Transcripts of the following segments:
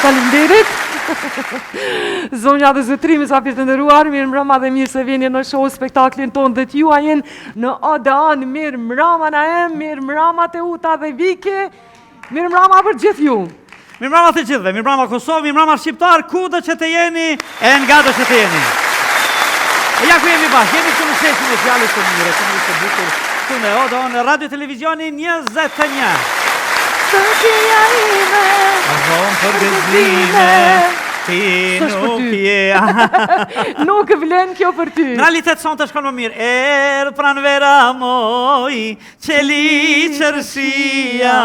Faleminderit. Zonja dhe zotëri, mysafirë të nderuar, mirëmbrëma dhe mirë se vini në show spektaklin tonë dhe t'ju ajen në Odeon. Mirëmbrëma na em, mirëmbrëma te Uta dhe Viki, mirëmbrëma për gjithë ju. Mirëmbrëma të gjithëve, mirëmbrëma Kosovë, mirëmbrëma Shqiptar, kudo që të jeni e nga do që të jeni. E ja ku jemi bashkë, jemi këtu në shesin e fjalës të mire, të bukur, këtu në Odeon, Radio Televizioni 21. Sëtja ime, Arron për gëzime, ti nuk je. Nuk vlen kjo për ty. Në realitet son të shkon më mirë. Pranvera moj, qeli qërësia,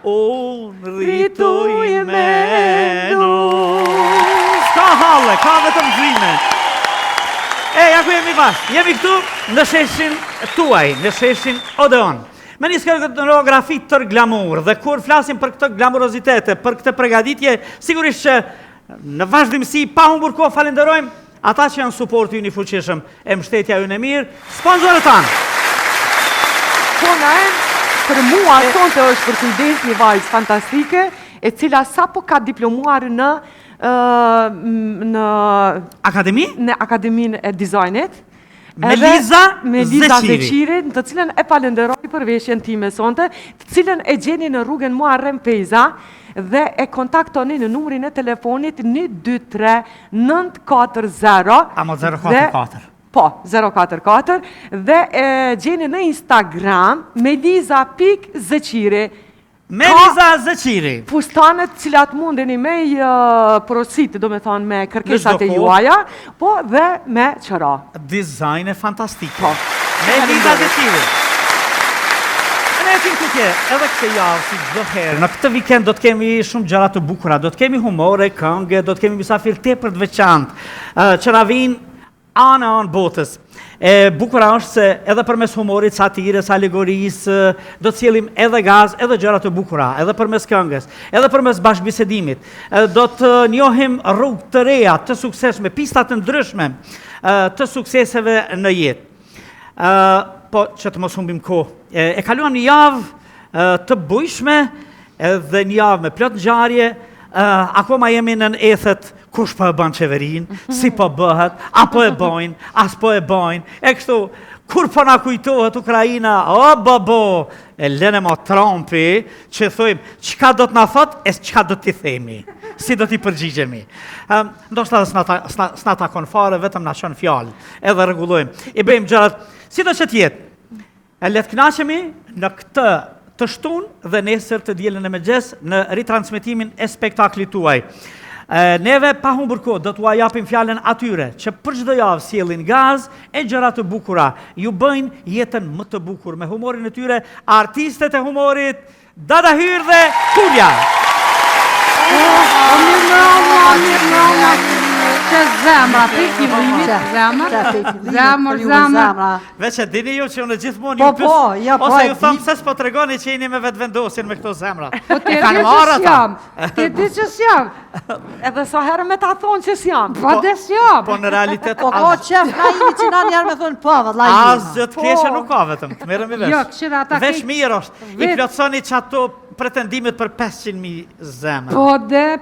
unë rrituj me nuk. Ska halle, ka vetëm zime. Ja ku jemi bashkë, jemi këtu në sheshin tuaj, në sheshin Odeon. Me një skoreografi tër glamur, dhe kur flasim për këtë glamurozitete, për këtë pregaditje, sigurisht që në vazhdimësi, pa humbur kohë falenderojmë ata që janë supporti ju një fuqishëm e mbështetja ju në mirë, sponsorët tanë. Po na e, për mua sonte është për kujdes një vajzë fantastike, e cila sapo ka diplomuar në Akademi? Në Akademinë e Dizajnit. Meliza Zeqiri, të cilën e falenderoj për veshjen time sonte, të cilën e gjeni në rrugën Muharrem Pejza dhe e kontaktoni në numrin e telefonit 123 940. Amo 044. Po, 044 dhe e gjeni në Instagram Meliza.Zeqiri. Meliza Zeqiri. Fustanet cilat mundeni me porosit, do me thonë me kërkesat e juaja, po dhe me qëra. Dizajn e fantastike. Po. Meliza Zeqiri. Ne e tim të tje, edhe këtë javë, si gjdo herë, në këtë weekend do të kemi shumë gjëra të bukura, do të kemi humore, këngë, do të kemi mysafir tepër të veçantë, që na vinë anë botës. E bukura është se edhe përmes humorit, satires, alegorisë, do të sjellim edhe gaz, edhe gjëra të bukura, edhe përmes këngës, edhe përmes bashkëbisedimit. Do të njohim rrugë të reja, të suksesshme, pista të ndryshme, të sukseseve në jetë. Po, që të mos humbim kohë. E kaluam një javë të bujshme, dhe një javë me plot ngjarje, akoma jemi në ethet kush po e bën qeverin, si po bëhet, apo e bojnë, as po e bojnë, e kështu, kur po na kujtohet Ukraina, o babo, e lene mo Trumpi, që thujmë, qka do të na thot, e qka do t'i themi, si do t'i përgjigjemi. Ndoshta dhe s'na takon fare, vetëm na qënë fjallë, edhe rregullojmë, i bëjmë gjërat, si do që t'jetë, e letë knaqemi në këtë të shtun dhe nesër të dielën e mëngjes në ritransmetimin e spektaklit tuaj. Neve pa humbur kohë do t'ua japim fjalën atyre që për çdo javë sjellin gaz e gjëra të bukura, ju bëjnë jetën më të bukur me humorin e tyre, artistët e humorit Dada Hyr dhe Kulja. Mirëmbrëma. Që zemra, piki vlimit, zemra. Veç e dini ju që unë gjithmonë ju pyes, ose ju thëmë se s'po tregoni që jeni me vetë vendosin me këto zemrat. Po ti di që s'jam, Edhe sa herë me ta thonë që s'jam. Po dhe s'jam. Po në realitet... Po ka qef na imi që na njerë me thonë po, vëllaj. As gjë të keqe nuk ka vetëm, të merrem i vesh. Jo, këshira ata vesh mirë është, i plotsoni që ato pretendimet për 500.000 zemra.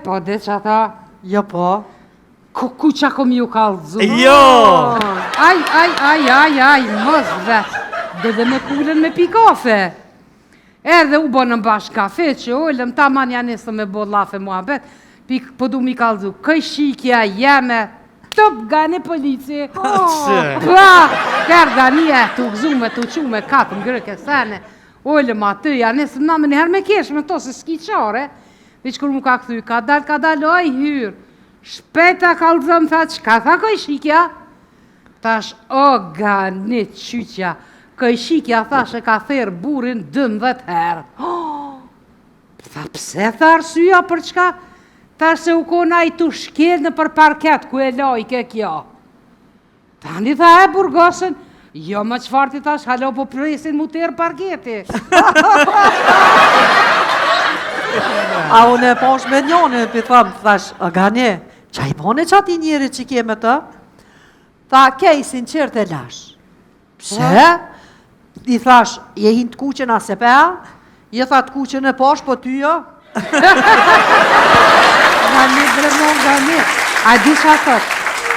Po dhe që ata... Jo po. Ku qa kom ju kalëzu? Jo! Aj, mos vetë. Dhe me kullën me pi kafe. Edhe u bonëm bashkë kafe që ollëm, ta man janë nesë me bo lafe mua bet. Po du mi kalëzu, këj shikja jeme, top gane polici. Pa, kërë ganie, të gëzume, të qume, katëm grëke sene. Ollëm aty, janë nesë më në herë me kesh, me to se s'ki qare. Veç kur mu ka këthuj, ka dal, oj hyrë. Shpeta kalëzëm, tha, qka tha këj shikja? Tash, o ganit qyqja, këj shikja thash e ka therë burin 12 herë. Tha, pse tha arsyja për qka? Tash se u kona i tu shkel në për parket, ku e lojke kjo. Tani tha e burgosën, jo më qfarti tash, halo po presin mu tërë parketi. A unë e posh me njone, për thëmë, thash, o gane, qa i bone që ati njeri që kje me të? Tha, kej sinqert e lash. Pse? I thash, je hin të kuqen a se pea? Je tha të kuqen e posh, po ty jo? Gani, bremon, gani. A di qa thot?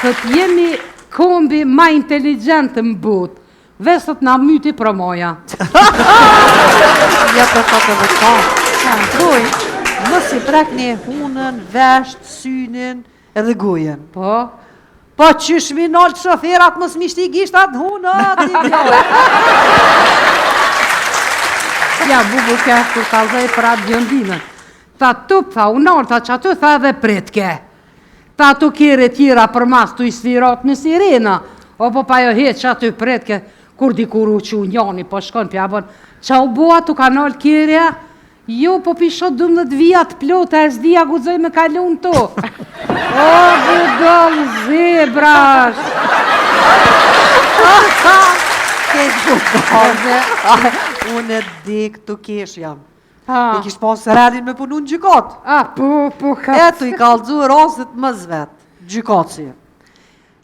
Thot jemi kombi ma inteligent në botë. Vesët na myti promoja. Ja për fatë dhe ka. Troj, mos i prekni hunën, vesht, synin edhe gojen. Po? Po qysh mi nalë shoferat mos mi shti gishtat hunët, i bjoj. Ja, bubu kesh kur kalzaj për atë gjëndinën. Ta tup, tha unarë, ta që aty tha edhe pretke. Ta tu kire tjera për mas tu i svirat në sirena. O po pa jo heq që aty pretke, kur dikur u që njani, po shkon pja bon. Qa u boa tu ka nalë kirja? Jo, po pishot 12 vijat plota, e zdia guzoj me kalun to. O, budol zebrash. Këtë budol. Unë e dik të kesh jam. I kish pas redin me punu në gjykat. Po, ka... Eto i kalzu rastet më zvet, gjykatësi.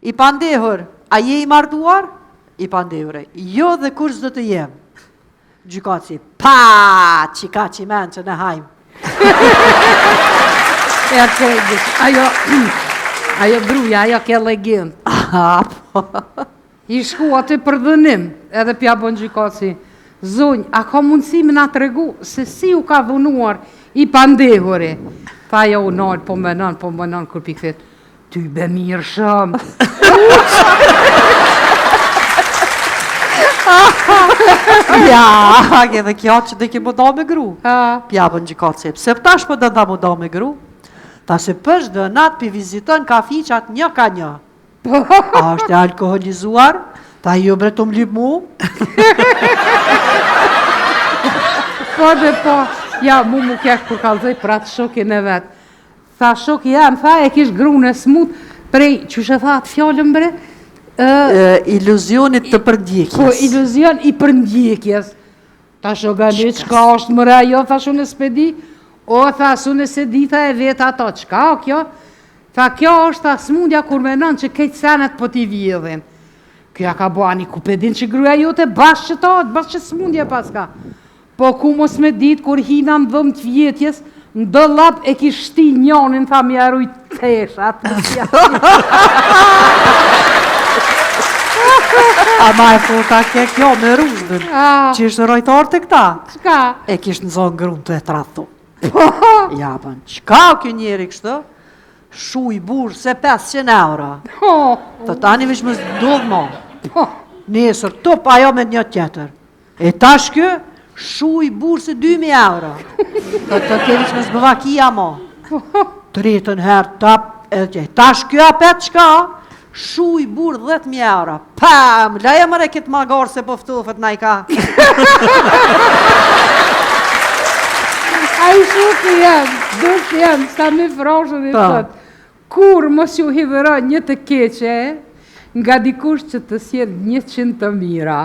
I pandehur, a je i martuar? I pandehure, jo dhe kur zdo të jem. Gjykatësi, pa, qika qimen që në hajmë. E kejgjës, ajo bruja, ajo ke legend. Po. I shku aty për dhënim, edhe pja bon gjykatësi. Zonjë, a ka mundësi me nga të regu se si u ka dhunuar i pandehuri? Tha jo unarë, po mënon, kur pikëfet. Ty be mirë shumë. Ja, edhe kjo që dhe ke më da me gru. Pja bën gjykatësi, pse pëtash për dënda më da me gru? Ta se pësh dënat për viziton kafiqat një ka një. A është e alkoholizuar? Ta jo bre të më lyp mu? Po dhe po, ja, mu kesh kur kalzoj për atë shokin e vetë. Tha shoki jam, tha e kish gru në smut prej, që shë tha atë fjallën bre? Iluzionit të përndjekjes. Po, iluzion i përndjekjes. Ta shogani, qka është mëre ajo, tha shu në spedi? O, tha su në se di, tha e vetë ato, qka o kjo? Tha kjo është ta smundja kur menon që kejtë senet po t'i vjedhin. Kja ka bo ani ku pedin që gruja jote bashkë që ta, bashkë që smundje paska. Po ku mos me dit kur hina në dhëm të vjetjes, në dë lap e ki shti njonin, tha mi aruj teshat. A ma e fota ke kjo me rundën, që ishtë rojtar të këta? Qka? E kishtë në zonë grunë të e tratu. Ja, pën, qka o kjo njeri kështë? Shu i burë se 500 euro. Të tani vish më zdodhë ma. Nesër, top ajo me një tjetër. E tash kjo, shu i burë se 2000 euro. Të vish më zbëva kia ma. Të rritën herë, tap, edhe që. Tash kjo apet qka? Shu i burë 10.000 euro. Pam, laja mëre këtë magarë se poftofët na i ka. A i shukë jam, dukë jam, sa me frashën i thëtë. Kur mos ju hivëra një të keqe, nga dikush që të sjell 100 të mira.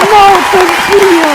No, të mira.